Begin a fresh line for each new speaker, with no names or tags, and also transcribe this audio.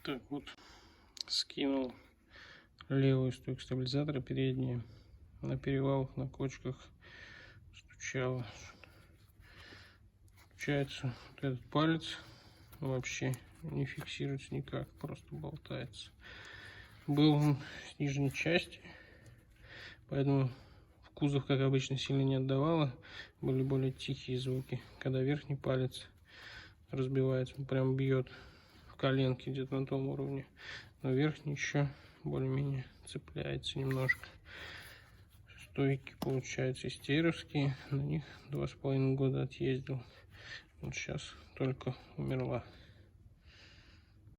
Так вот, скинул левую стойку стабилизатора, переднюю, на перевалах, на кочках стучало. Получается, вот этот палец вообще не фиксируется никак, просто болтается. Был он с нижней части, поэтому в кузов, как обычно, сильно не отдавало. Были более тихие звуки. Когда верхний палец разбивается, он прям бьет в коленки где-то на том уровне. Но верхний еще более-менее цепляется немножко. Стойки, получается, истеровские. На них 2,5 года отъездил. Вот сейчас только умерла.